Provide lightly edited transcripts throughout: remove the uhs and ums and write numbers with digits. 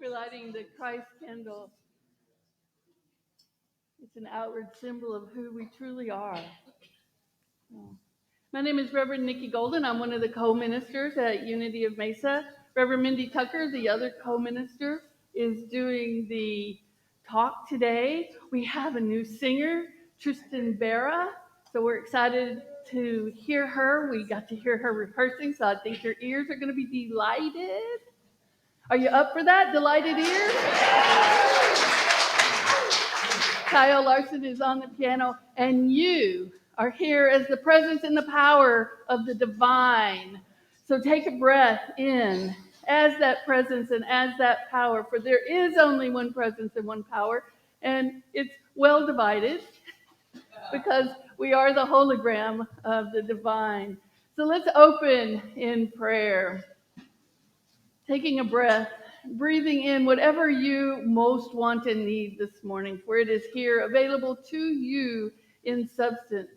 for lighting the Christ candle. It's an outward symbol of who we truly are. My name is Reverend Nikki Golden. I'm one of the co-ministers at Unity of Mesa. Reverend Mindy Tucker, the other co-minister, is doing the talk today. We have a new singer, Tristan Barra, so we're excited to hear her. We got to hear her rehearsing, so I think your ears are going to be delighted. Are you up for that? Delighted ears? Kyle Larson is on the piano, and you are here as the presence and the power of the divine. So take a breath in as that presence and as that power, for there is only one presence and one power, and it's well divided because we are the hologram of the divine. So let's open in prayer. Taking a breath, breathing in whatever you most want and need this morning, for it is here available to you in substance.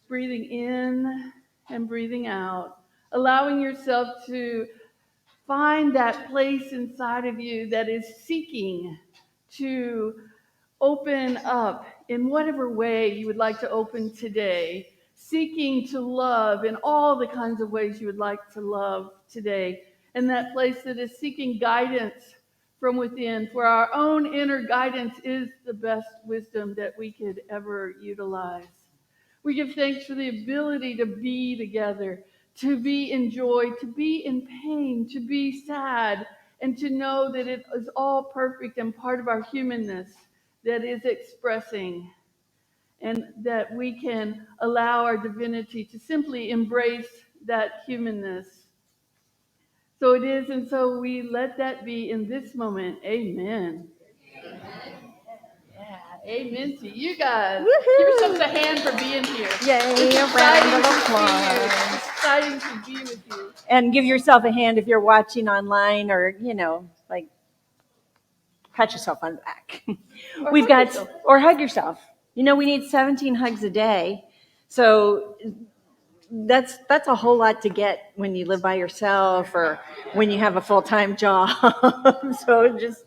Breathing in and breathing out, allowing yourself to find that place inside of you that is seeking to open up in whatever way you would like to open today, seeking to love in all the kinds of ways you would like to love today. And that place that is seeking guidance from within, for our own inner guidance is the best wisdom that we could ever utilize. We give thanks for the ability to be together, to be in joy, to be in pain, to be sad, and to know that it is all perfect and part of our humanness that is expressing, and that we can allow our divinity to simply embrace that humanness. So it is, and so we let that be in this moment. Amen. Yeah, amen to you guys. Woo-hoo. Give yourselves a hand for being here. Yay, It's a round of applause. It's exciting to be with you. And give yourself a hand if you're watching online, or, like, pat yourself on the back. Or hug yourself. We need 17 hugs a day. So that's a whole lot to get when you live by yourself or when you have a full-time job. So just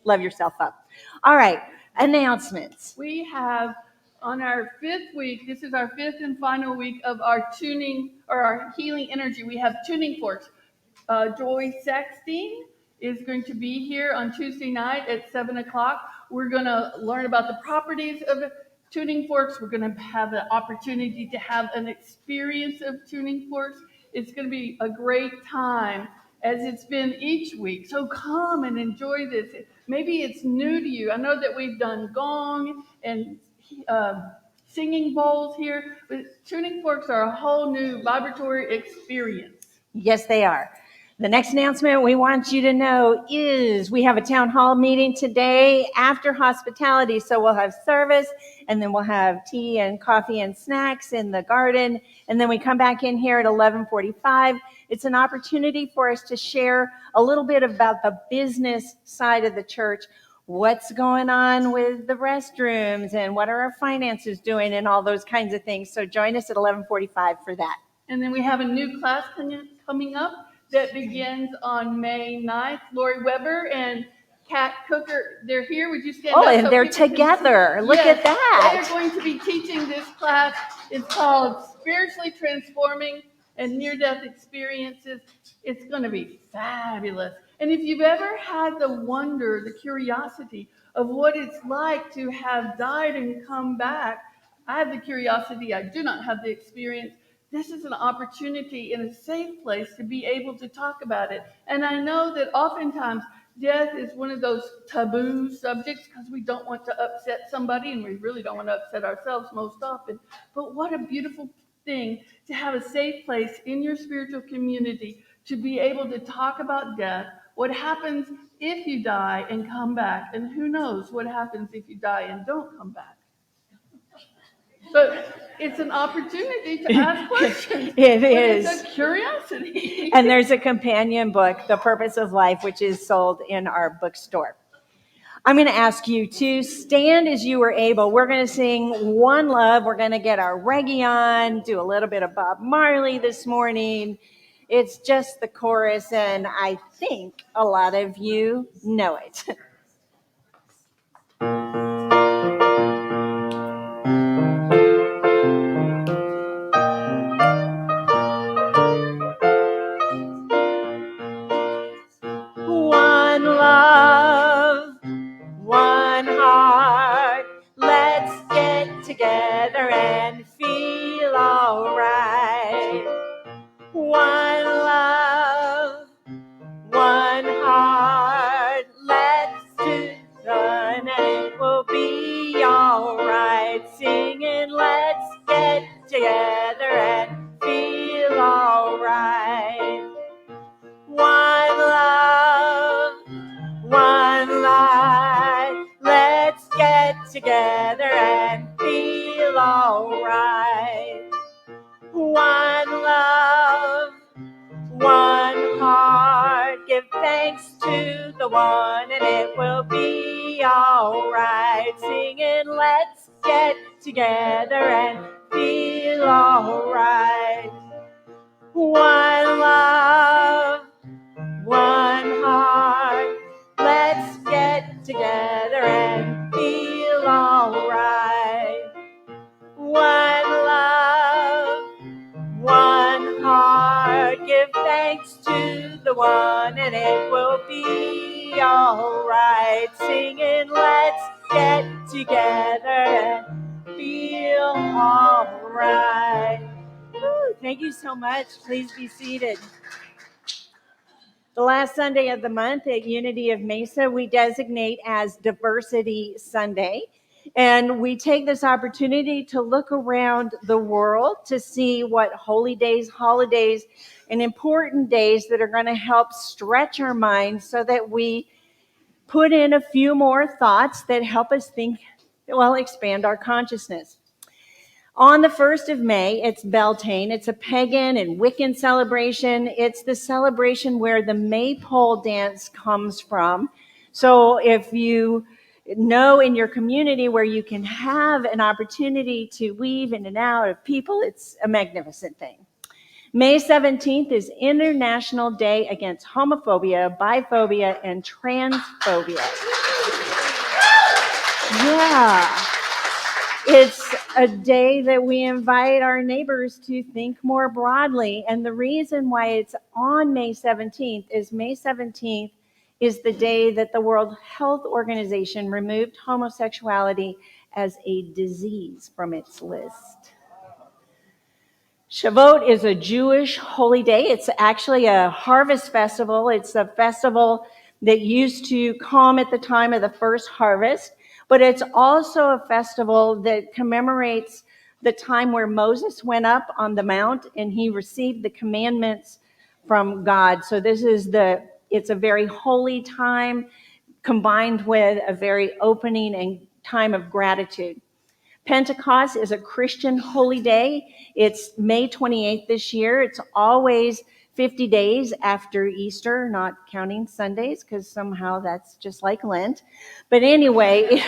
love yourself up. All right, announcements. We have on our 5th week, this is our 5th and final week of our tuning or our healing energy. We have tuning forks. Joy Saxton is going to be here on Tuesday night at 7 o'clock. We're going to learn about the properties of tuning forks. We're going to have the opportunity to have an experience of tuning forks. It's going to be a great time, as it's been each week. So come and enjoy this. Maybe it's new to you. I know that we've done gong and singing bowls here, but tuning forks are a whole new vibratory experience. Yes, they are. The next announcement we want you to know is we have a town hall meeting today after hospitality. So we'll have service, and then we'll have tea and coffee and snacks in the garden. And then we come back in here at 11:45. It's an opportunity for us to share a little bit about the business side of the church. What's going on with the restrooms and what are our finances doing and all those kinds of things. So join us at 11:45 for that. And then we have a new class coming up that begins on May 9th. Lori Weber and Kat Cooker, they're here. Would you stand up? Oh, and they're together. Look at that. They're going to be teaching this class. It's called Spiritually Transforming and Near-Death Experiences. It's going to be fabulous. And if you've ever had the wonder, the curiosity of what it's like to have died and come back, I have the curiosity. I do not have the experience. This is an opportunity in a safe place to be able to talk about it. And I know that oftentimes death is one of those taboo subjects because we don't want to upset somebody, and we really don't want to upset ourselves most often. But what a beautiful thing to have a safe place in your spiritual community to be able to talk about death, what happens if you die and come back, and who knows what happens if you die and don't come back. But it's an opportunity to ask questions. It is. It's a curiosity. And there's a companion book, The Purpose of Life, which is sold in our bookstore. I'm going to ask you to stand as you were able. We're going to sing One Love. We're going to get our reggae on, do a little bit of Bob Marley this morning. It's just the chorus, and I think a lot of you know it. One love, one heart, let's get together and feel alright. One love, one heart, let's do fun and it will be alright. Singing, let's get together and feel alright. One love, one life, let's get together and feel alright. One love, one heart, give thanks to the one and it will be alright. Singing, let's get together and feel alright. One love, one heart, let's get together and feel alright. One love, one heart, give thanks to the one and it will be alright. Singing, let's get together and feel alright. Thank you so much. Please be seated. The last Sunday of the month at Unity of Mesa, we designate as Diversity Sunday. And we take this opportunity to look around the world to see what holy days, holidays, and important days that are going to help stretch our minds so that we put in a few more thoughts that help us think, expand our consciousness. On the 1st of May, it's Beltane. It's a pagan and Wiccan celebration. It's the celebration where the maypole dance comes from. So if you know in your community where you can have an opportunity to weave in and out of people, it's a magnificent thing. May 17th is International Day Against Homophobia, Biphobia, and Transphobia. Yeah. It's a day that we invite our neighbors to think more broadly. And the reason why it's on May 17th is May 17th is the day that the World Health Organization removed homosexuality as a disease from its list. Shavuot is a Jewish holy day. It's actually a harvest festival. It's a festival that used to come at the time of the first harvest. But it's also a festival that commemorates the time where Moses went up on the mount and he received the commandments from God. So it's a very holy time combined with a very opening and time of gratitude. Pentecost is a Christian holy day. It's May 28th this year. It's always 50 days after Easter, not counting Sundays, because somehow that's just like Lent. But anyway,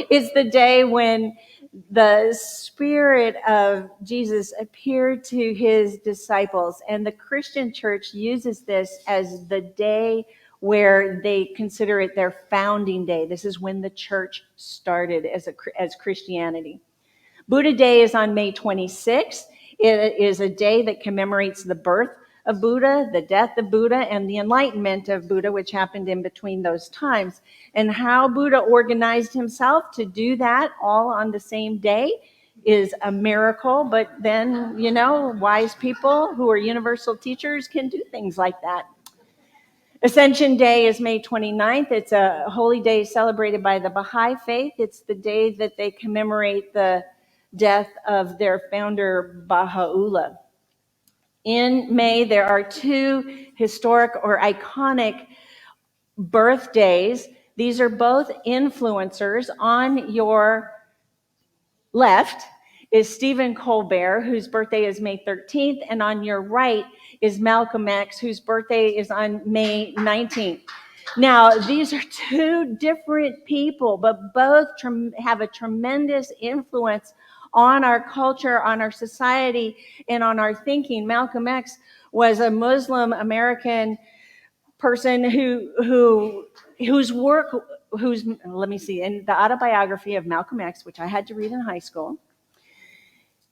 it's the day when the Spirit of Jesus appeared to his disciples. And the Christian church uses this as the day where they consider it their founding day. This is when the church started as Christianity. Buddha Day is on May 26th. It is a day that commemorates the birth of Buddha, the death of Buddha, and the enlightenment of Buddha, which happened in between those times. And how Buddha organized himself to do that all on the same day is a miracle. But then, wise people who are universal teachers can do things like that. Ascension Day is May 29th. It's a holy day celebrated by the Baha'i faith. It's the day that they commemorate the death of their founder, Baha'u'llah. In May, there are two historic or iconic birthdays. These are both influencers. On your left is Stephen Colbert, whose birthday is May 13th, and on your right is Malcolm X, whose birthday is on May 19th. Now, these are two different people, but both have a tremendous influence on our culture, on our society, and on our thinking. Malcolm X was a Muslim American person whose work, let me see, in the autobiography of Malcolm X, which I had to read in high school,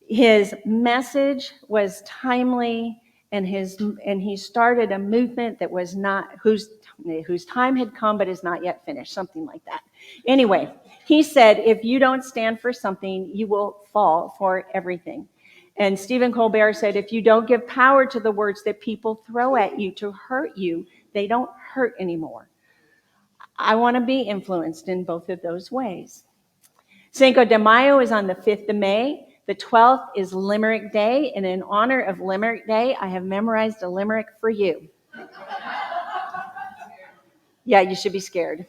his message was timely, and he started a movement that was not, whose time had come but is not yet finished, something like that. Anyway, he said, if you don't stand for something, you will fall for everything. And Stephen Colbert said, if you don't give power to the words that people throw at you to hurt you, they don't hurt anymore. I want to be influenced in both of those ways. Cinco de Mayo is on the 5th of May. The 12th is Limerick Day, and in honor of Limerick Day, I have memorized a limerick for you. Yeah, you should be scared.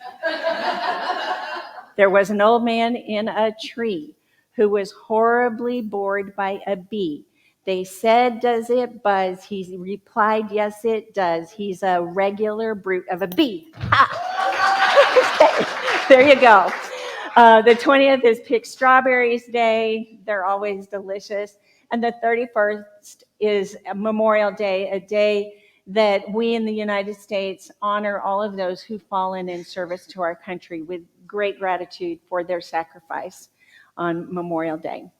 There was an old man in a tree who was horribly bored by a bee. They said, does it buzz? He replied, yes, it does. He's a regular brute of a bee. There you go. The 20th is Pick Strawberries Day. They're always delicious. And the 31st is Memorial Day, a day that we in the United States honor all of those who've fallen in service to our country with great gratitude for their sacrifice on Memorial Day.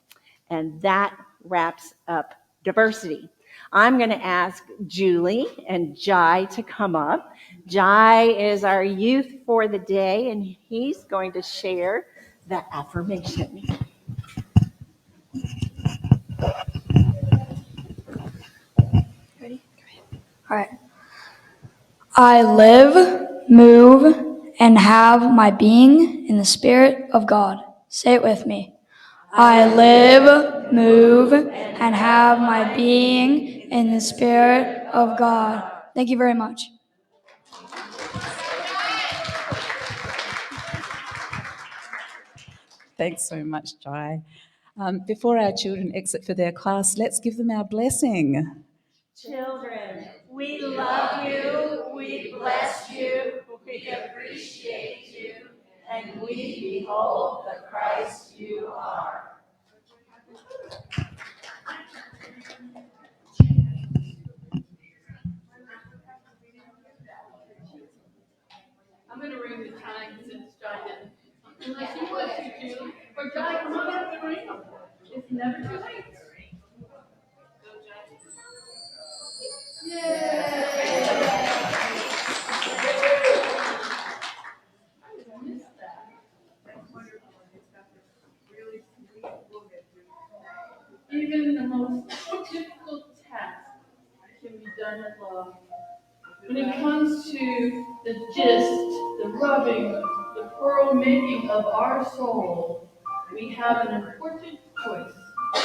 And that wraps up diversity. I'm going to ask Julie and Jai to come up. Jai is our youth for the day, and he's going to share the affirmation. Ready? All right. I live, move, and have my being in the Spirit of God. Say it with me. I live, move, and have my being in the Spirit of God. Thank you very much. Thanks so much, Jai. Before our children exit for their class, let's give them our blessing. Children, we love you, we bless you, we appreciate you, and we behold the Christ you are. I'm going to ring the chime since Jai didn't. Unless you want to, Julie. Or Jai, come on up and ring them. It's never too late. Go, Jai. Yay! I missed that. That's wonderful. It's got this really sweet look at you. Even the most difficult task can be done in love. When it comes to the gist, the rubbing, the pearl making of our soul, we have an important choice.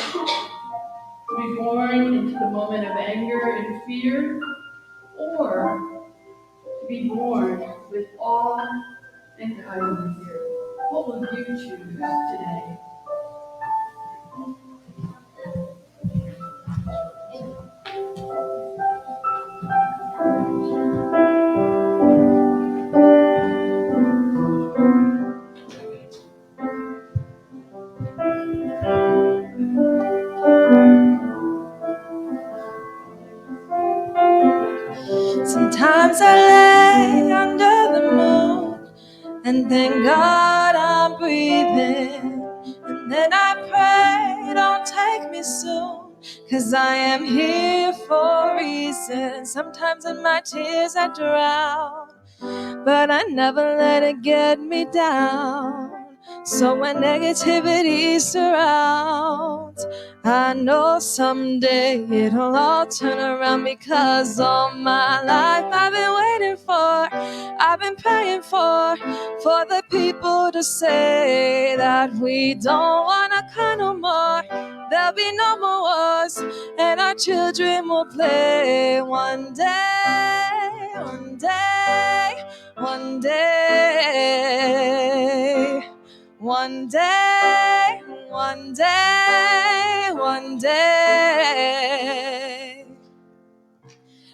To be born into the moment of anger and fear, or to be born with awe and kindness. What will you choose today? Sometimes I lay under the moon and thank God I'm breathing. And then I pray, don't take me soon, 'cause I am here for a reason. Sometimes in my tears I drown, but I never let it get me down. So when negativity surrounds, I know someday it'll all turn around, because all my life I've been waiting for, I've been praying for the people to say that we don't wanna cry no more. There'll be no more wars, and our children will play one day, one day, one day. One day, one day, one day.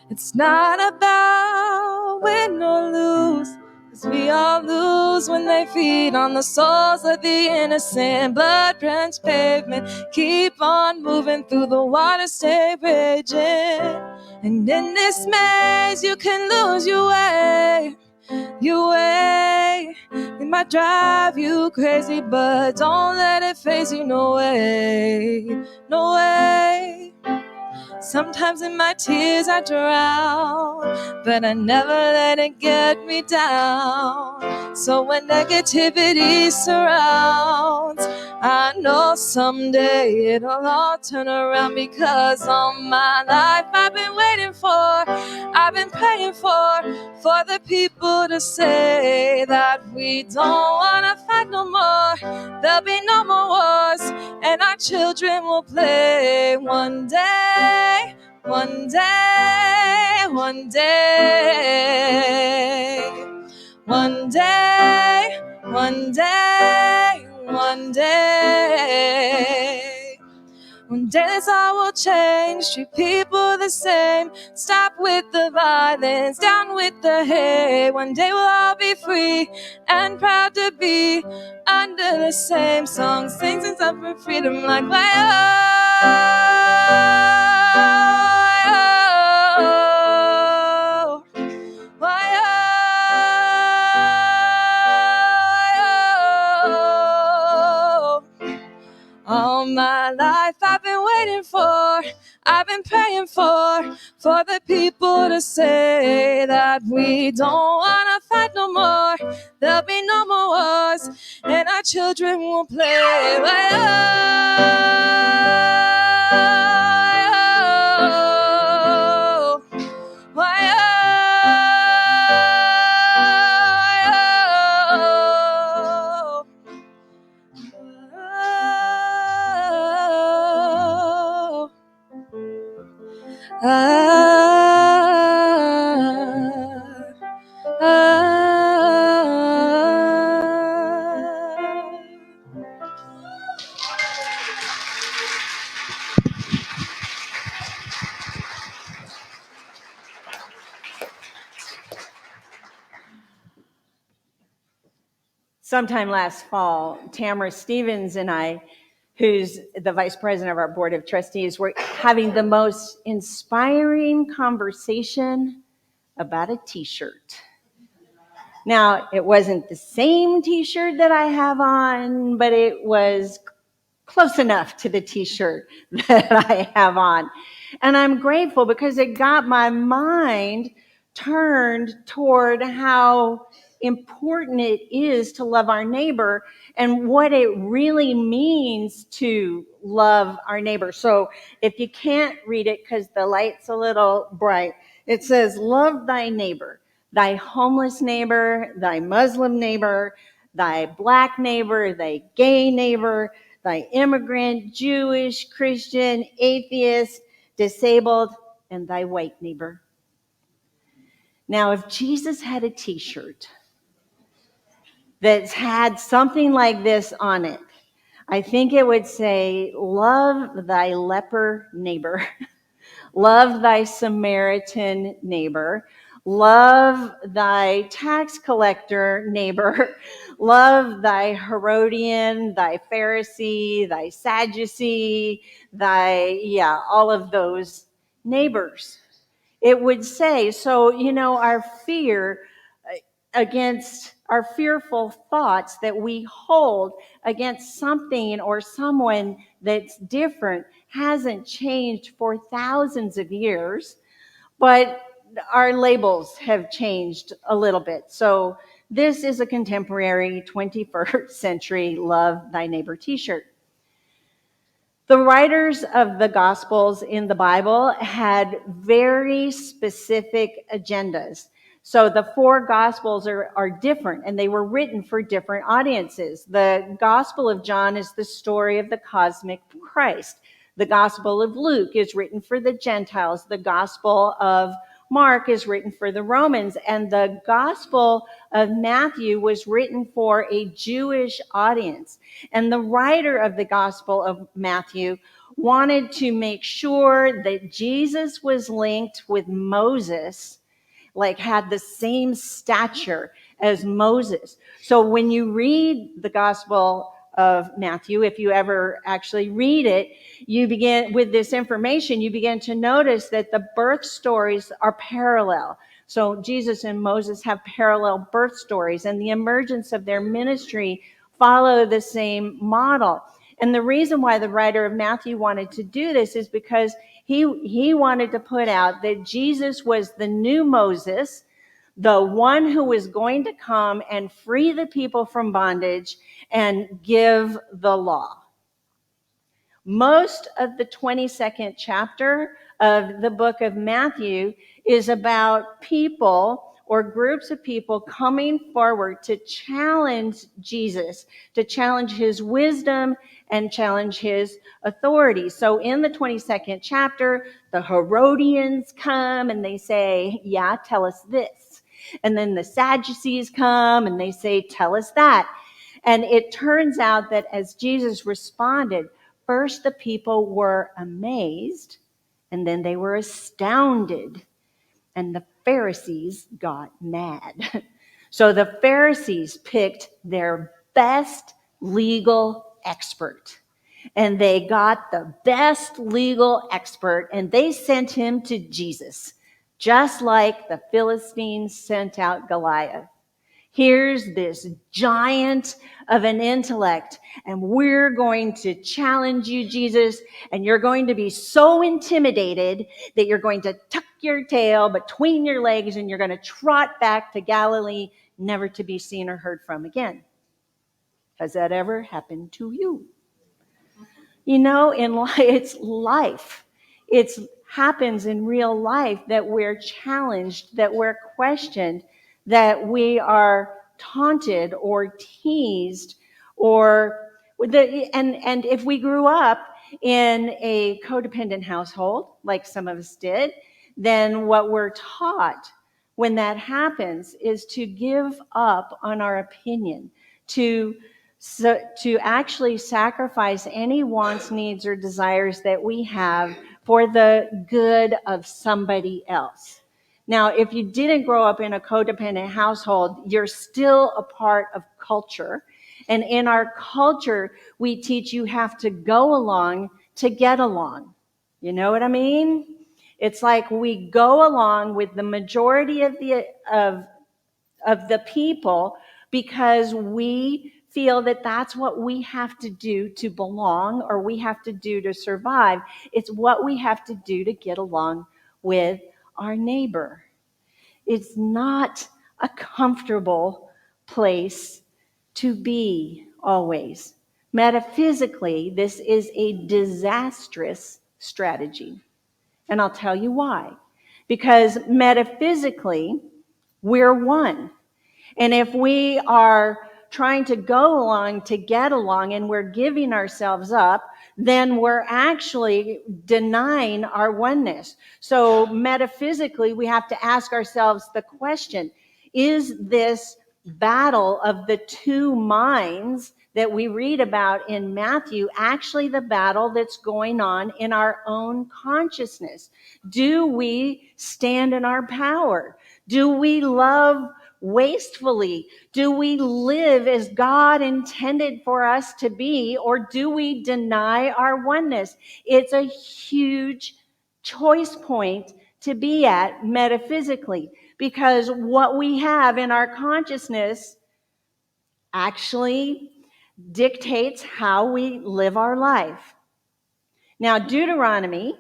It's not about win or lose, 'cause we all lose bruise when they feed on the souls of the innocent. Blood-drenched pavement, keep on moving through the water, stay raging. And in this maze, you can lose your way. Your way, it might drive you crazy, but don't let it faze you, no way, no way. Sometimes in my tears I drown, but I never let it get me down. So when negativity surrounds, I know someday it'll all turn around, because all my life I've been waiting for, I've been praying for the people to say that we don't wanna fight no more. There'll be no more wars, and our children will play one day, one day, one day, one day, one day, one day. One day this all will change, treat people the same, stop with the violence, down with the hate. One day we'll all be free and proud to be under the same song, sing and up for freedom like why oh, why oh. All my life I've been waiting for, I've been praying for the people to say that we don't wanna fight no more. There'll be no more wars, and our children will play. Why oh, why oh. Sometime last fall, Tamara Stevens and I, who's the vice president of our board of trustees, were having the most inspiring conversation about a t-shirt. Now, it wasn't the same t-shirt that I have on, but it was close enough to the t-shirt that I have on. And I'm grateful because it got my mind turned toward how important it is to love our neighbor and what it really means to love our neighbor. So if you can't read it because the light's a little bright, it says, love thy neighbor, thy homeless neighbor, thy Muslim neighbor, thy black neighbor, thy gay neighbor, thy immigrant, Jewish, Christian, atheist, disabled, and thy white neighbor. Now, if Jesus had a t-shirt that's had something like this on it, I think it would say, love thy leper neighbor, love thy Samaritan neighbor, love thy tax collector neighbor, love thy Herodian, thy Pharisee, thy Sadducee, all of those neighbors. It would say, so, our fear against our fearful thoughts that we hold against something or someone that's different hasn't changed for thousands of years, but our labels have changed a little bit. So this is a contemporary 21st century Love Thy Neighbor t-shirt. The writers of the Gospels in the Bible had very specific agendas. So the 4 Gospels are different, and they were written for different audiences. The Gospel of John is the story of the cosmic Christ. The Gospel of Luke is written for the Gentiles. The Gospel of Mark is written for the Romans, and the Gospel of Matthew was written for a Jewish audience. And the writer of the Gospel of Matthew wanted to make sure that Jesus was linked with Moses, like had the same stature as Moses. So when you read the Gospel of Matthew, if you ever actually read it, you begin with this information, you begin to notice that the birth stories are parallel. So Jesus and Moses have parallel birth stories, and the emergence of their ministry follow the same model. And the reason why the writer of Matthew wanted to do this is because he wanted to put out that Jesus was the new Moses, the one who was going to come and free the people from bondage and give the law. Most of the 22nd chapter of the book of Matthew is about people or groups of people coming forward to challenge Jesus, to challenge his wisdom and challenge his authority. So in the 22nd chapter, the Herodians come and they say, yeah, tell us this. And then the Sadducees come and they say, tell us that. And it turns out that as Jesus responded, first the people were amazed, and then they were astounded, and the Pharisees got mad. So the Pharisees picked their best legal expert, and they got the best legal expert, and they sent him to Jesus, just like the Philistines sent out Goliath. Here's this giant of an intellect, and we're going to challenge you, Jesus, and you're going to be so intimidated that you're going to tuck your tail between your legs and you're going to trot back to Galilee, never to be seen or heard from again. Has that ever happened to you? You know, it's life. It happens in real life that we're challenged, that we're questioned, that we are taunted or teased, and if we grew up in a codependent household, like some of us did, then what we're taught when that happens is to give up on our opinion, to actually sacrifice any wants, needs, or desires that we have for the good of somebody else. Now, if you didn't grow up in a codependent household, you're still a part of culture. And in our culture, we teach you have to go along to get along. You know what I mean? It's like we go along with the majority of the people because we feel that that's what we have to do to belong, or we have to do to survive. It's what we have to do to get along with our neighbor. It's not a comfortable place to be always. Metaphysically, this is a disastrous strategy. And I'll tell you why. Because metaphysically, we're one. And if we are trying to go along to get along and we're giving ourselves up, then we're actually denying our oneness. So metaphysically, we have to ask ourselves the question, is this battle of the two minds that we read about in Matthew actually the battle that's going on in our own consciousness? Do we stand in our power? Do we love wastefully? Do we live as God intended for us to be, or do we deny our oneness? It's a huge choice point to be at metaphysically, because what we have in our consciousness actually dictates how we live our life. Now, Deuteronomy,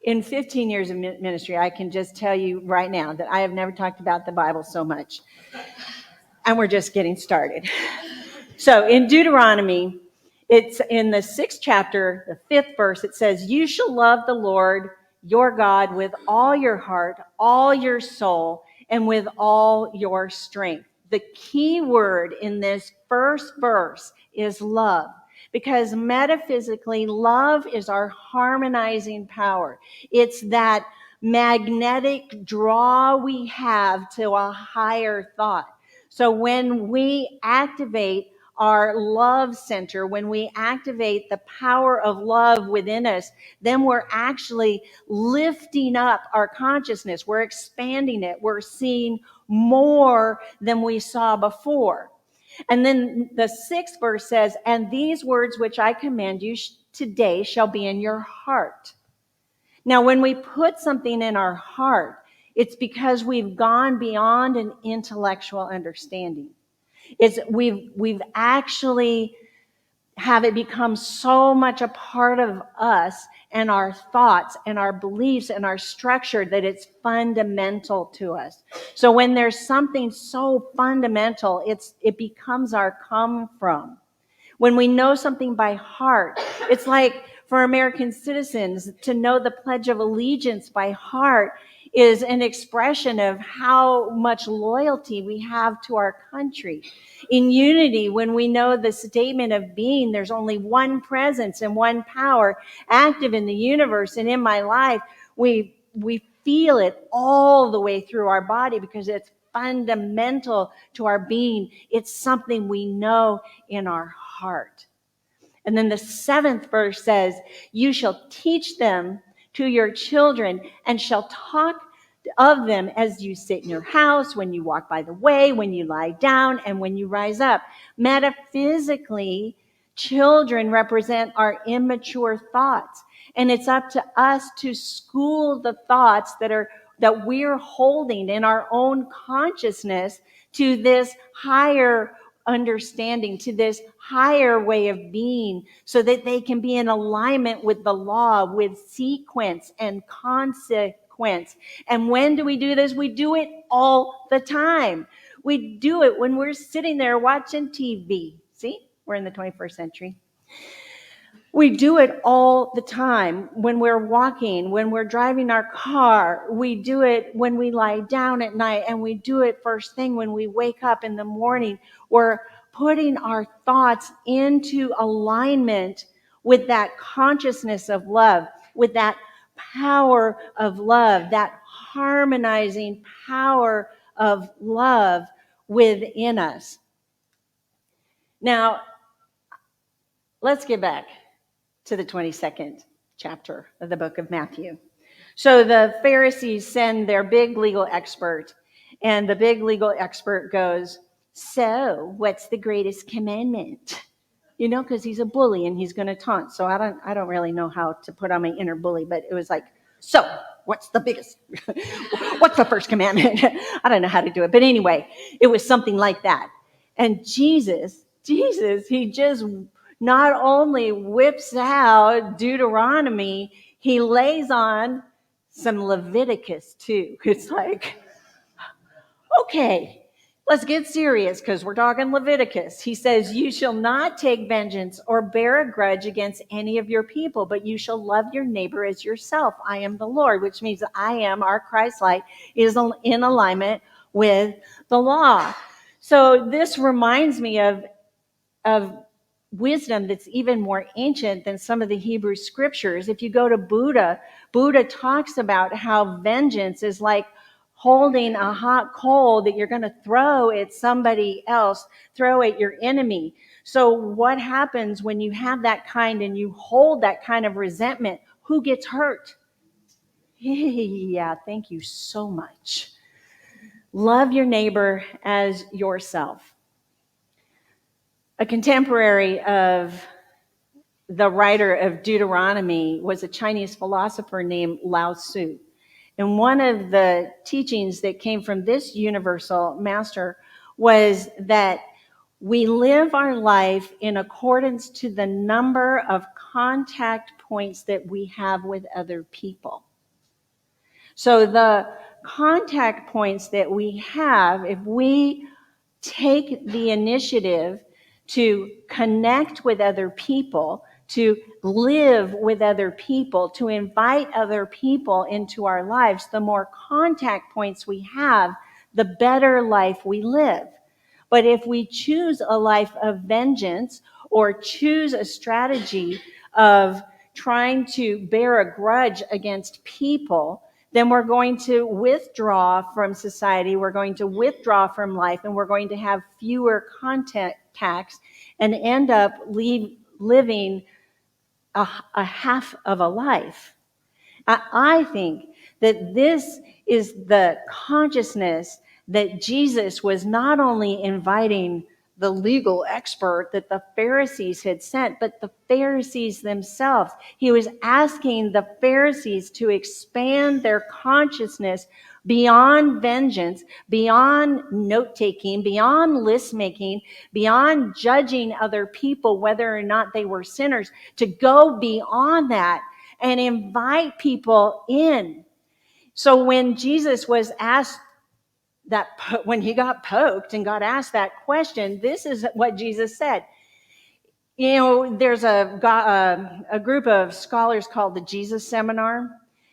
in 15 years of ministry, I can just tell you right now that I have never talked about the Bible so much. And we're just getting started. So in Deuteronomy, it's in the 6th chapter, the 5th verse, it says, "You shall love the Lord your God with all your heart, all your soul, and with all your strength." The key word in this first verse is love. Because metaphysically, love is our harmonizing power. It's that magnetic draw we have to a higher thought. So when we activate our love center, when we activate the power of love within us, then we're actually lifting up our consciousness. We're expanding it. We're seeing more than we saw before. And then the 6th verse says, and these words which I command you today shall be in your heart. Now, when we put something in our heart, it's because we've gone beyond an intellectual understanding. We've actually have it become so much a part of us and our thoughts and our beliefs and our structure that it's fundamental to us. So when there's something so fundamental, it becomes our come from. When we know something by heart, it's like for American citizens to know the Pledge of Allegiance by heart is an expression of how much loyalty we have to our country. In unity, when we know the statement of being, there's only one presence and one power active in the universe and in my life, we feel it all the way through our body because it's fundamental to our being. It's something we know in our heart. And then the 7th verse says, you shall teach them to your children and shall talk of them as you sit in your house, when you walk by the way, when you lie down, and when you rise up. Metaphysically, children represent our immature thoughts. And it's up to us to school the thoughts that we're holding in our own consciousness to this higher understanding, to this higher way of being, so that they can be in alignment with the law, with sequence and consequence. And when do we do this? We do it all the time. We do it when we're sitting there watching TV. See, we're in the 21st century. We do it all the time when we're walking, when we're driving our car. We do it when we lie down at night, and we do it first thing when we wake up in the morning. We're putting our thoughts into alignment with that consciousness of love, with that power of love, that harmonizing power of love within us. Now, let's get back to the 22nd chapter of the book of Matthew. So the Pharisees send their big legal expert, and the big legal expert goes, so what's the greatest commandment? You know, because he's a bully and he's going to taunt. So I don't really know how to put on my inner bully, but it was like, so what's the biggest? What's the first commandment? I don't know how to do it. But anyway, it was something like that. And Jesus, he just not only whips out Deuteronomy, he lays on some Leviticus too. It's like, okay, let's get serious because we're talking Leviticus. He says, you shall not take vengeance or bear a grudge against any of your people, but you shall love your neighbor as yourself. I am the Lord, which means I am, our Christ-like, is in alignment with the law. So this reminds me of wisdom that's even more ancient than some of the Hebrew scriptures. If you go to Buddha talks about how vengeance is like holding a hot coal that you're going to throw at somebody else, throw at your enemy. So what happens when you have that kind and you hold that kind of resentment? Who gets hurt? Yeah, thank you so much. Love your neighbor as yourself. A contemporary of the writer of Deuteronomy was a Chinese philosopher named Lao Tzu. And one of the teachings that came from this universal master was that we live our life in accordance to the number of contact points that we have with other people. So the contact points that we have, if we take the initiative to connect with other people, to live with other people, to invite other people into our lives, the more contact points we have, the better life we live. But if we choose a life of vengeance or choose a strategy of trying to bear a grudge against people, then we're going to withdraw from society, we're going to withdraw from life, and we're going to have fewer contacts and end up living a half of a life. I think that this is the consciousness that Jesus was not only inviting the legal expert that the Pharisees had sent, but the Pharisees themselves. He was asking the Pharisees to expand their consciousness beyond vengeance, beyond note-taking, beyond list-making, beyond judging other people, whether or not they were sinners, to go beyond that and invite people in. So when Jesus was asked when he got poked and got asked that question, this is what Jesus said. You know, there's a group of scholars called the Jesus Seminar,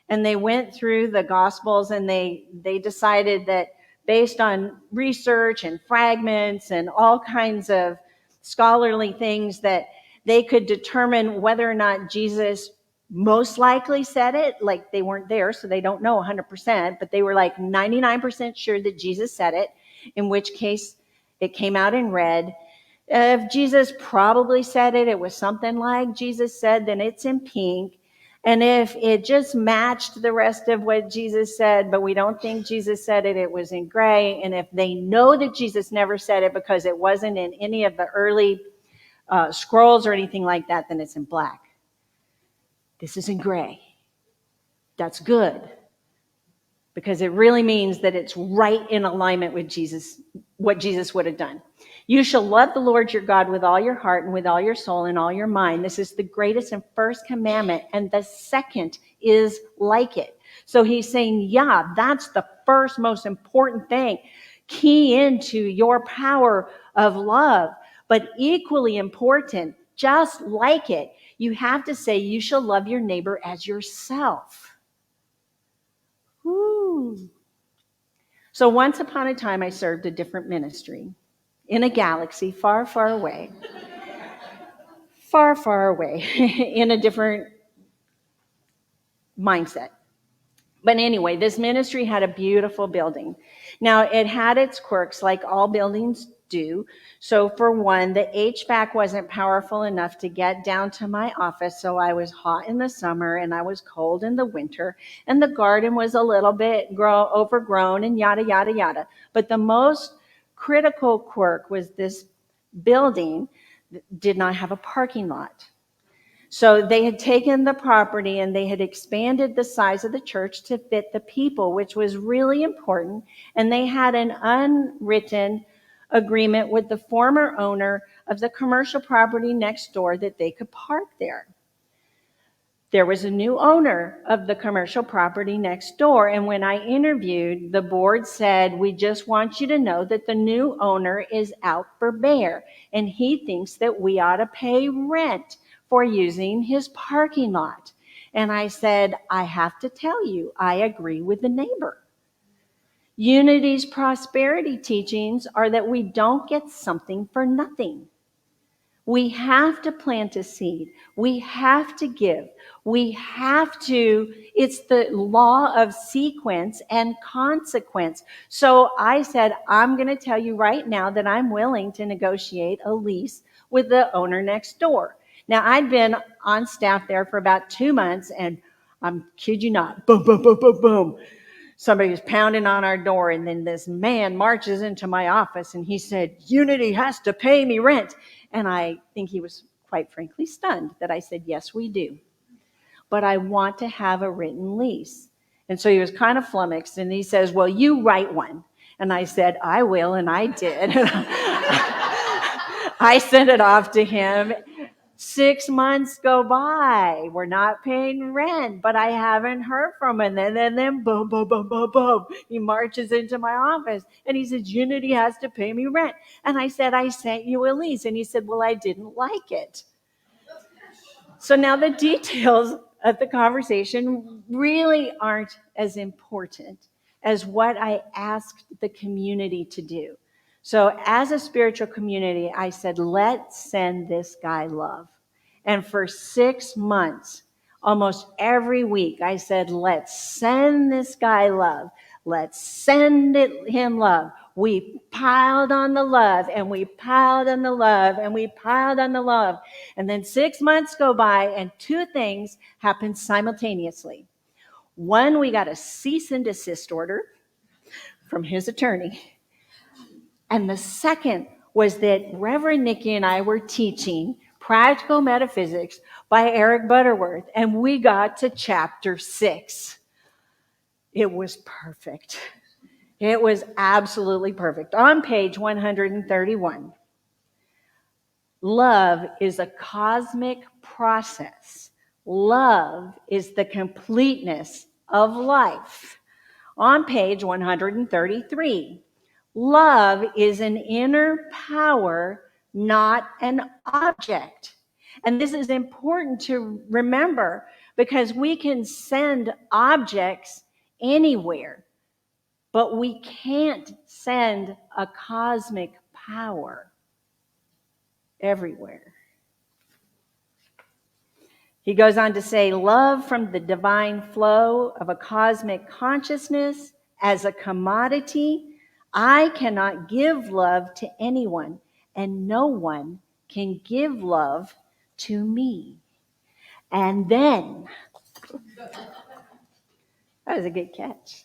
and they went through the Gospels, and they decided that based on research and fragments and all kinds of scholarly things, that they could determine whether or not Jesus most likely said it. Like, they weren't there, so they don't know 100%, but they were like 99% sure that Jesus said it, in which case it came out in red. If Jesus probably said it, it was something like Jesus said, then it's in pink. And if it just matched the rest of what Jesus said, but we don't think Jesus said it, it was in gray. And if they know that Jesus never said it because it wasn't in any of the early scrolls or anything like that, then it's in black. This is in gray. That's good, because it really means that it's right in alignment with Jesus, what Jesus would have done. You shall love the Lord your God with all your heart and with all your soul and all your mind. This is the greatest and first commandment, and the second is like it. So he's saying, yeah, that's the first most important thing. Key into your power of love. But equally important, just like it, you have to say, you shall love your neighbor as yourself. Woo. So once upon a time, I served a different ministry in a galaxy far, far away. Far, far away, in a different mindset. But anyway, this ministry had a beautiful building. Now, it had its quirks, like all buildings do. So for one, the HVAC wasn't powerful enough to get down to my office, so I was hot in the summer and I was cold in the winter, and the garden was a little bit overgrown and yada, yada, yada. But the most critical quirk was this building did not have a parking lot. So they had taken the property and they had expanded the size of the church to fit the people, which was really important. And they had an unwritten agreement with the former owner of the commercial property next door that they could park there. There was a new owner of the commercial property next door, and when I interviewed, the board said, we just want you to know that the new owner is out for bear, and he thinks that we ought to pay rent for using his parking lot. And I said, I have to tell you, I agree with the neighbor. Unity's prosperity teachings are that we don't get something for nothing. We have to plant a seed. We have to give. We have to, it's the law of sequence and consequence. So I said, I'm going to tell you right now that I'm willing to negotiate a lease with the owner next door. Now, I'd been on staff there for about 2 months, and I'm kid you not, boom, boom, boom, boom, boom. Somebody was pounding on our door, and then this man marches into my office, and he said, Unity has to pay me rent. And I think he was quite frankly stunned that I said, yes, we do. But I want to have a written lease. And so he was kind of flummoxed, and he says, well, you write one. And I said, I will, and I did. I sent it off to him. 6 months go by. We're not paying rent, but I haven't heard from him. And then boom, boom, boom, boom, boom. He marches into my office and he says, Unity has to pay me rent. And I said, I sent you a lease. And he said, well, I didn't like it. So now the details of the conversation really aren't as important as what I asked the community to do. So as a spiritual community, I said, let's send this guy love. And for 6 months, almost every week, I said, let's send this guy love. Let's send him love. We piled on the love, and we piled on the love, and we piled on the love. And then 6 months go by, and 2 things happen simultaneously. One, we got a cease and desist order from his attorney. And the second was that Reverend Nikki and I were teaching Practical Metaphysics by Eric Butterworth, and we got to chapter 6. It was perfect. It was absolutely perfect. On page 131, love is a cosmic process. Love is the completeness of life. On page 133, love is an inner power, not an object. And this is important to remember because we can send objects anywhere, but we can't send a cosmic power everywhere. He goes on to say, love from the divine flow of a cosmic consciousness as a commodity. I cannot give love to anyone, and no one can give love to me. And then, that was a good catch.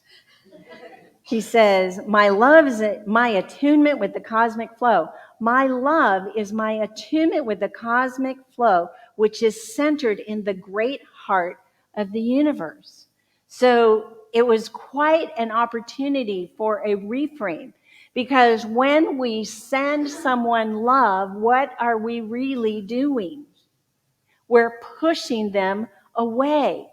He says, my love is my attunement with the cosmic flow. My love is my attunement with the cosmic flow, which is centered in the great heart of the universe. So it was quite an opportunity for a reframe, because when we send someone love, what are we really doing? We're pushing them away.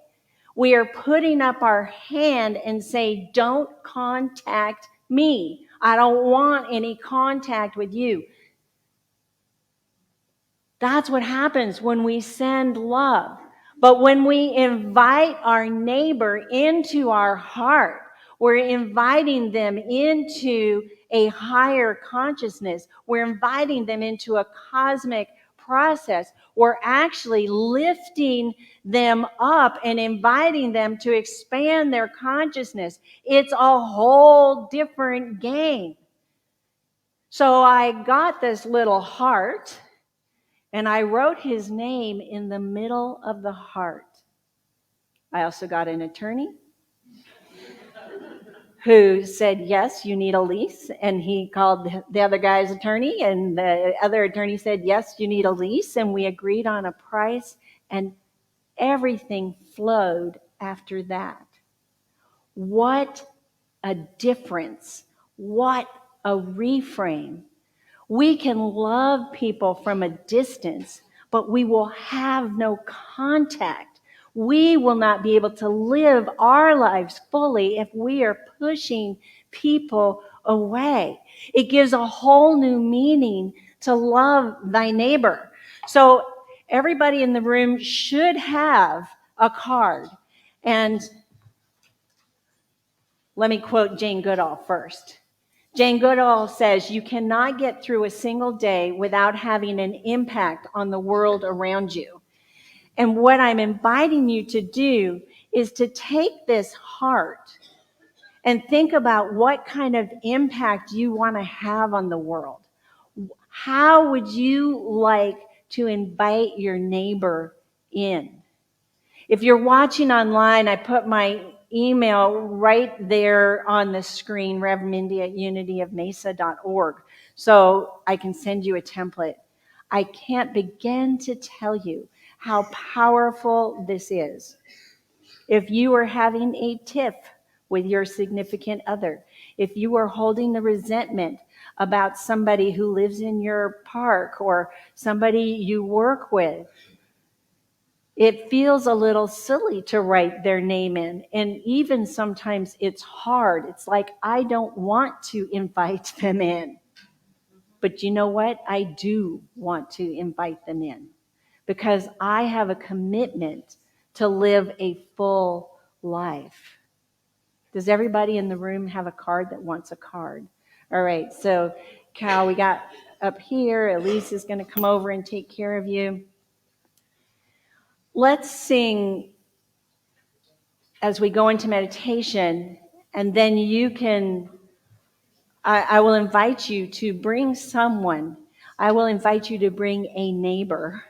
We are putting up our hand and say, don't contact me. I don't want any contact with you. That's what happens when we send love. But when we invite our neighbor into our heart, we're inviting them into a higher consciousness. We're inviting them into a cosmic process. We're actually lifting them up and inviting them to expand their consciousness. It's a whole different game. So I got this little heart, and I wrote his name in the middle of the heart. I also got an attorney who said, yes, you need a lease. And he called the other guy's attorney, and the other attorney said, yes, you need a lease. And we agreed on a price, and everything flowed after that. What a difference. What a reframe. We can love people from a distance, but we will have no contact. We will not be able to live our lives fully if we are pushing people away. It gives a whole new meaning to love thy neighbor. So everybody in the room should have a card. And let me quote Jane Goodall first. Jane Goodall says, you cannot get through a single day without having an impact on the world around you. And what I'm inviting you to do is to take this heart and think about what kind of impact you want to have on the world. How would you like to invite your neighbor in? If you're watching online, I put my email right there on the screen, RevMindy@unityofmesa.org, so I can send you a template. I can't begin to tell you how powerful this is. If you are having a tiff with your significant other, if you are holding the resentment about somebody who lives in your park or somebody you work with, it feels a little silly to write their name in. And even sometimes it's hard. It's like, I don't want to invite them in. But you know what? I do want to invite them in because I have a commitment to live a full life. Does everybody in the room have a card that wants a card? All right. So Cal, we got up here. Elise is going to come over and take care of you. Let's sing as we go into meditation, and then you can, I will invite you to bring someone. I will invite you to bring a neighbor,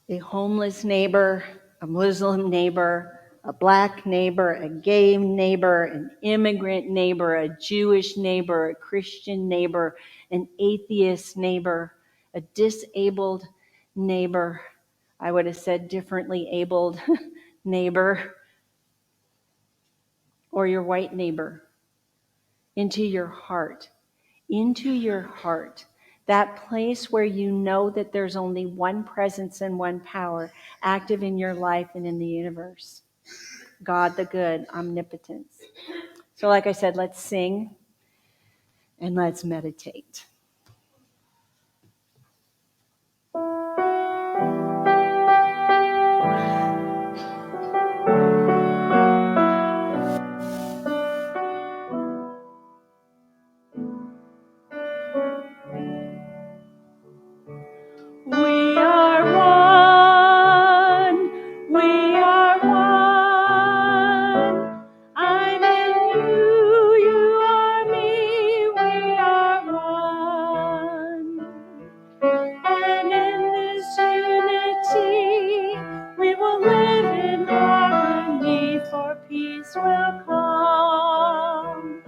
a homeless neighbor, a Muslim neighbor, a black neighbor, a gay neighbor, an immigrant neighbor, a Jewish neighbor, a Christian neighbor, an atheist neighbor, a disabled neighbor. I would have said differently abled neighbor, or your white neighbor, into your heart. Into your heart. That place where you know that there's only one presence and one power active in your life and in the universe. God the good, omnipotence. So like I said, let's sing and let's meditate. We are one. We are one. I'm in you, you are me. We are one. And in this unity, we will live in harmony, for peace will come,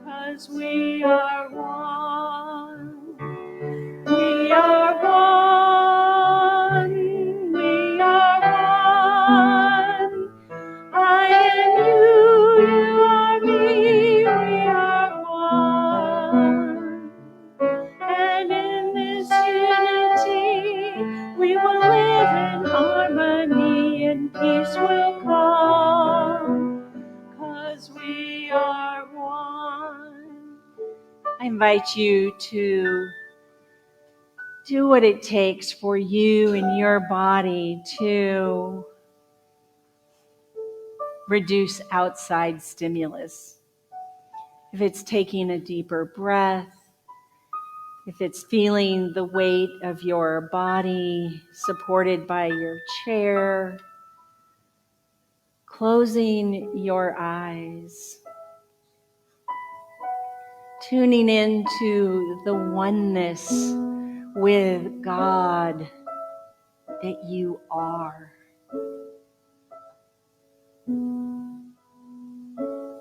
'cause we are one. We are one. We are one. I am you, you are me. We are one. And in this unity, we will live in harmony, and peace will come, 'cause we are one. I invite you to do what it takes for you and your body to reduce outside stimulus. If it's taking a deeper breath, if it's feeling the weight of your body supported by your chair, closing your eyes, tuning into the oneness with God that you are.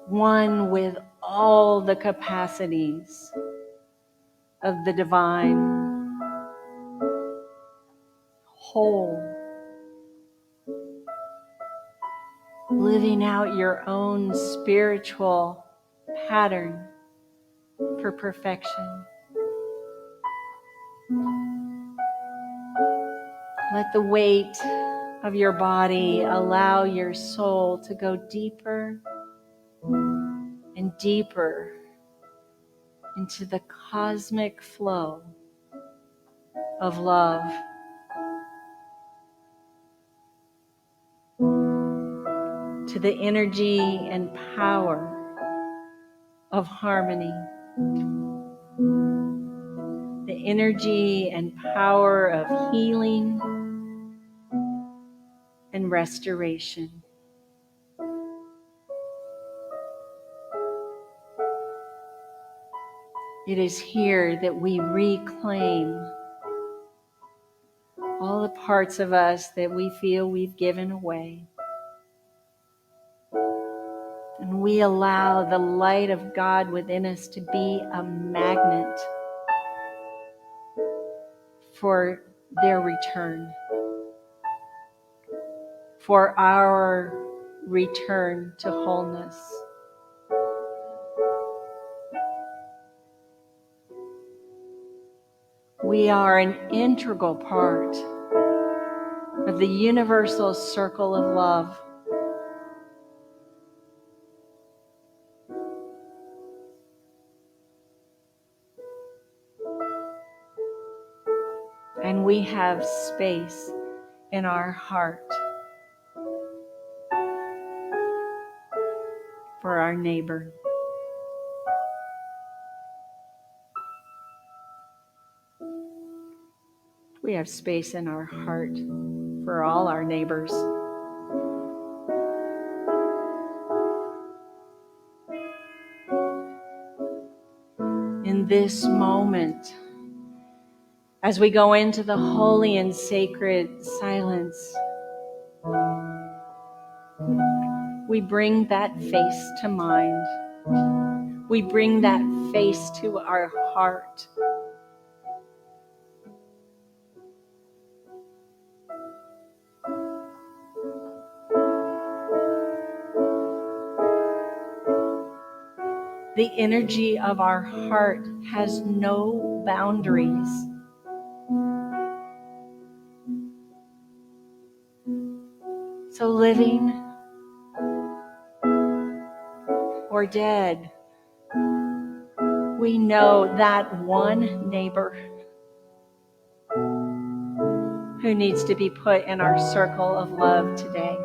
One with all the capacities of the divine, whole, living out your own spiritual pattern for perfection. Let the weight of your body allow your soul to go deeper and deeper into the cosmic flow of love. To the energy and power of harmony. The energy and power of healing and restoration. It is here that we reclaim all the parts of us that we feel we've given away. And we allow the light of God within us to be a magnet for their return, for our return to wholeness. We are an integral part of the universal circle of love. And we have space in our heart for our neighbor. We have space in our heart for all our neighbors. In this moment, as we go into the holy and sacred silence, we bring that face to mind. We bring that face to our heart. The energy of our heart has no boundaries. So living or dead, we know that one neighbor who needs to be put in our circle of love today.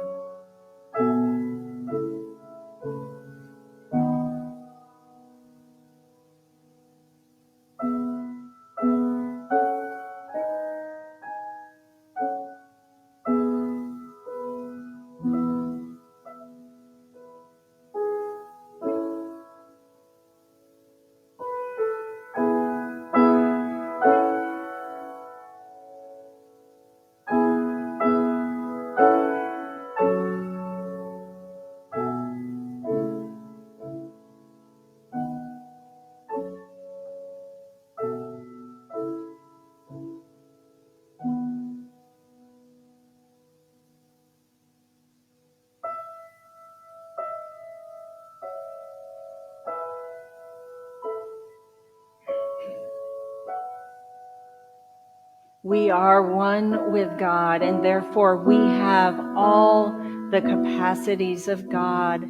We are one with God, and therefore we have all the capacities of God.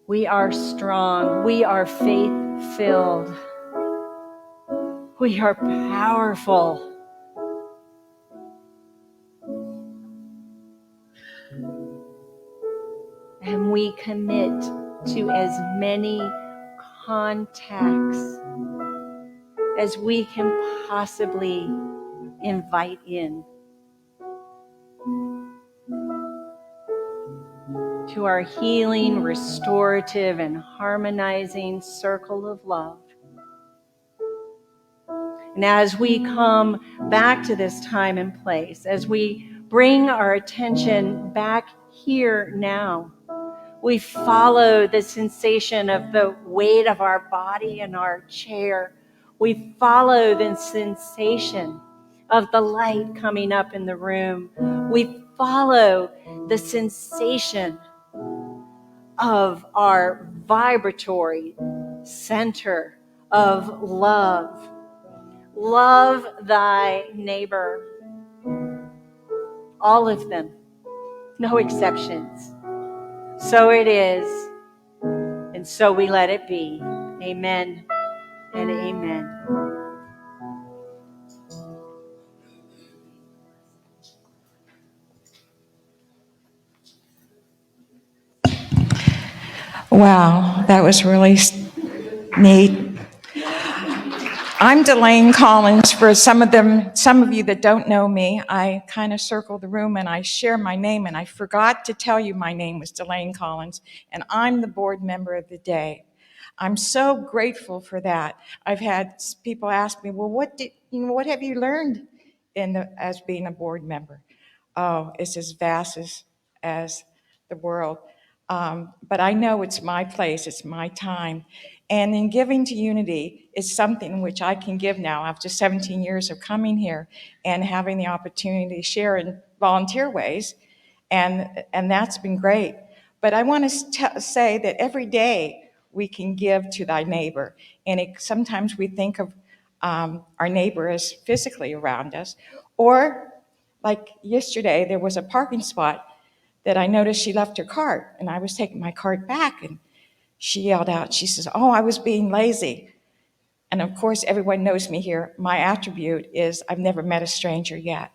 We are strong. We are faith-filled. We are powerful. And we commit to as many contacts as we can possibly invite in to our healing, restorative, and harmonizing circle of love. And as we come back to this time and place, as we bring our attention back here now, we follow the sensation of the weight of our body in our chair. We follow the sensation of the light coming up in the room. We follow the sensation of our vibratory center of love. Love thy neighbor. All of them, no exceptions. So it is, and so we let it be. Amen and amen. Wow, that was really neat. I'm Delane Collins. For some of you that don't know me, I kind of circle the room and I share my name, and I forgot to tell you my name was Delane Collins, and I'm the board member of the day. I'm so grateful for that. I've had people ask me, well, what have you learned as being a board member? Oh, it's as vast as the world. But I know it's my place, it's my time. And in giving to Unity is something which I can give now after 17 years of coming here and having the opportunity to share in volunteer ways. And that's been great. But I want to say that every day we can give to thy neighbor. And sometimes we think of our neighbor as physically around us. Or like yesterday, there was a parking spot that I noticed she left her cart, and I was taking my cart back, and she yelled out, she says, oh, I was being lazy. And of course, everyone knows me here. My attribute is I've never met a stranger yet.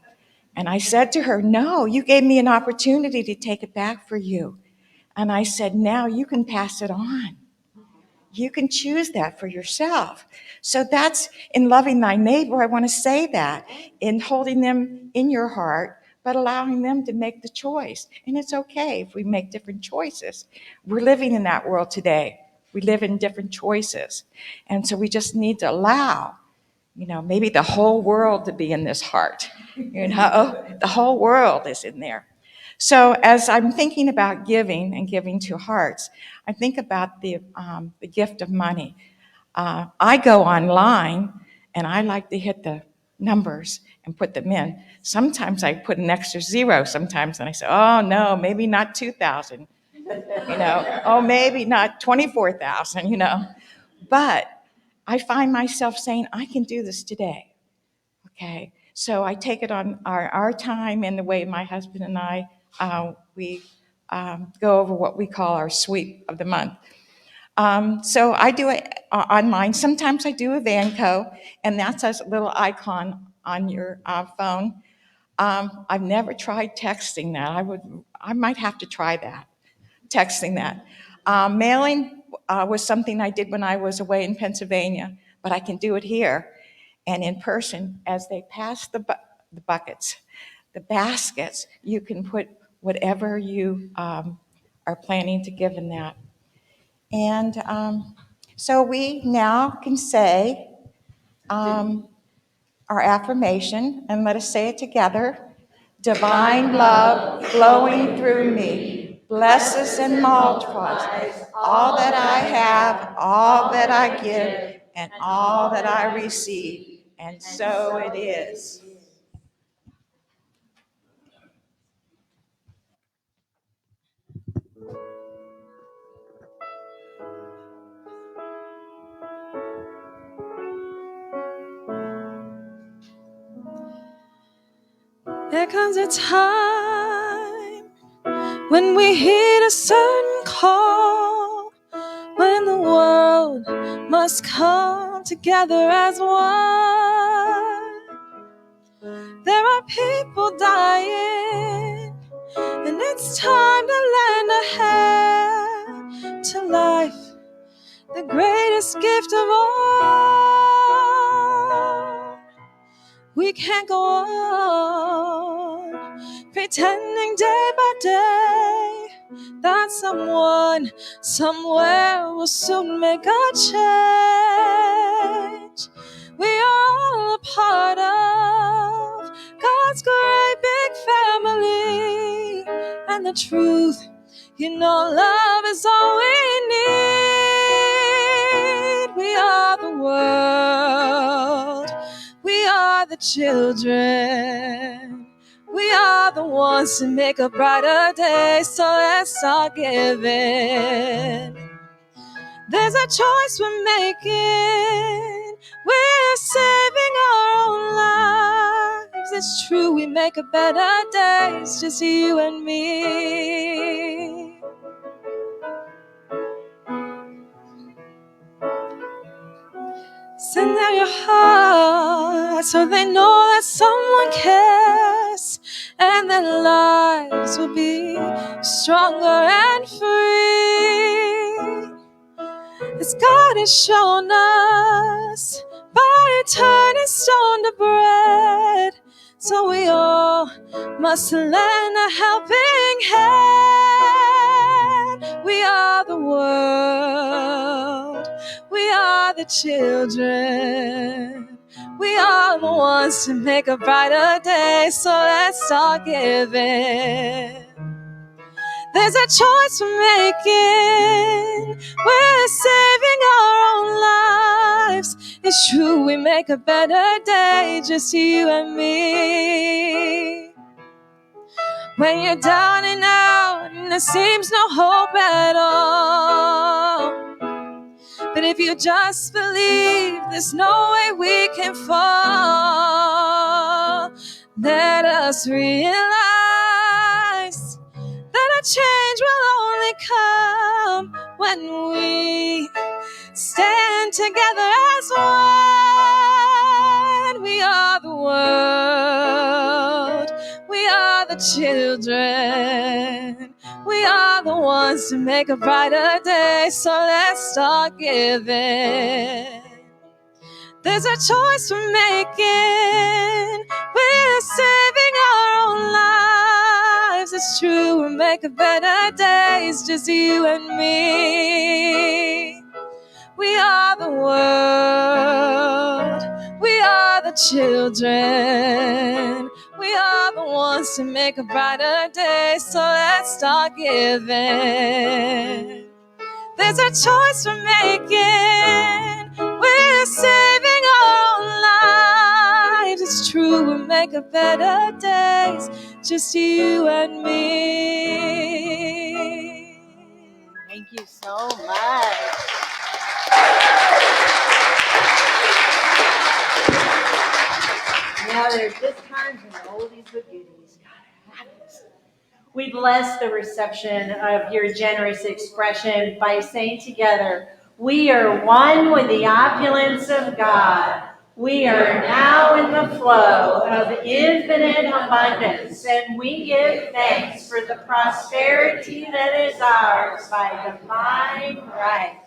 And I said to her, no, you gave me an opportunity to take it back for you. And I said, now you can pass it on. You can choose that for yourself. So that's in loving thy neighbor. I want to say that in holding them in your heart, but allowing them to make the choice. And it's okay if we make different choices. We're living in that world today. We live in different choices. And so we just need to allow, maybe the whole world to be in this heart. The whole world is in there. So as I'm thinking about giving and giving to hearts, I think about the gift of money. I go online and I like to hit the numbers and put them in. Sometimes I put an extra zero sometimes and I say, oh no, maybe not 2,000, oh maybe not 24,000, But I find myself saying, I can do this today, okay? So I take it on our time and the way my husband and I, we go over what we call our sweep of the month. So I do it online. Sometimes I do a Vanco, and that's a little icon on your phone. I've never tried texting that. I might have to try that, texting that. Mailing was something I did when I was away in Pennsylvania, but I can do it here and in person. As they pass the buckets, the baskets, you can put whatever you are planning to give in that. And so we now can say our affirmation, and let us say it together. Divine love flowing through me blesses and multiplies all that I have, all that I give, and all that I receive. And so it is. There comes a time when we hit a certain call, when the world must come together as one. There are people dying, and it's time to lend a hand to life, the greatest gift of all. We can't go on pretending day by day that someone somewhere will soon make a change. We are all a part of God's great big family, and the truth, love is all we need. We are the world. We are the children. We are the ones to make a brighter day. So let's start giving. There's a choice we're making. We're saving our own lives. It's true, we make a better day. It's just you and me. Send out your heart so they know that someone cares, and their lives will be stronger and free. As God has shown us by turning stone to bread, so we all must lend a helping hand. We are the world. We are the children. We are the ones to make a brighter day. So let's start giving. There's a choice we're making. We're saving our own lives. It's true, we make a better day, just you and me. When you're down and out and there seems no hope at all, but if you just believe, there's no way we can fall. Let us realize that a change will only come when we stand together as one. We are the world. We are the children. We are the ones to make a brighter day. So let's start giving. There's a choice we're making. We're saving our own lives. It's true, we'll make a better day. It's just you and me. We are the world. We are the children. We are the wants to make a brighter day, so let's start giving. There's a choice we're making. We're saving our own lives. It's true, we'll make a better days, just you and me. Thank you so much. Now there's just times when the oldies but goodies gotta happen. We bless the reception of your generous expression by saying together, we are one with the opulence of God. We are now in the flow of infinite abundance, and we give thanks for the prosperity that is ours by divine right.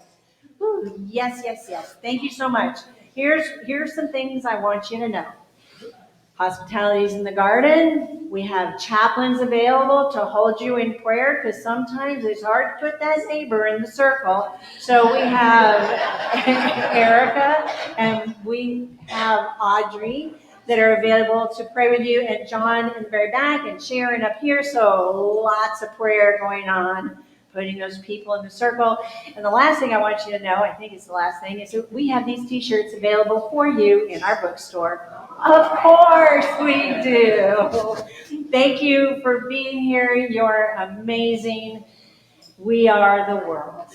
Ooh, yes, yes, yes. Thank you so much. Here's some things I want you to know. Hospitality is in the garden. We have chaplains available to hold you in prayer because sometimes it's hard to put that neighbor in the circle. So we have Erica and we have Audrey that are available to pray with you, and John in the very back and Sharon up here. So lots of prayer going on, putting those people in the circle. And the last thing I want you to know, I think it's the last thing, is that we have these t-shirts available for you in our bookstore. Of course we do. Thank you for being here. You're amazing. We are the world.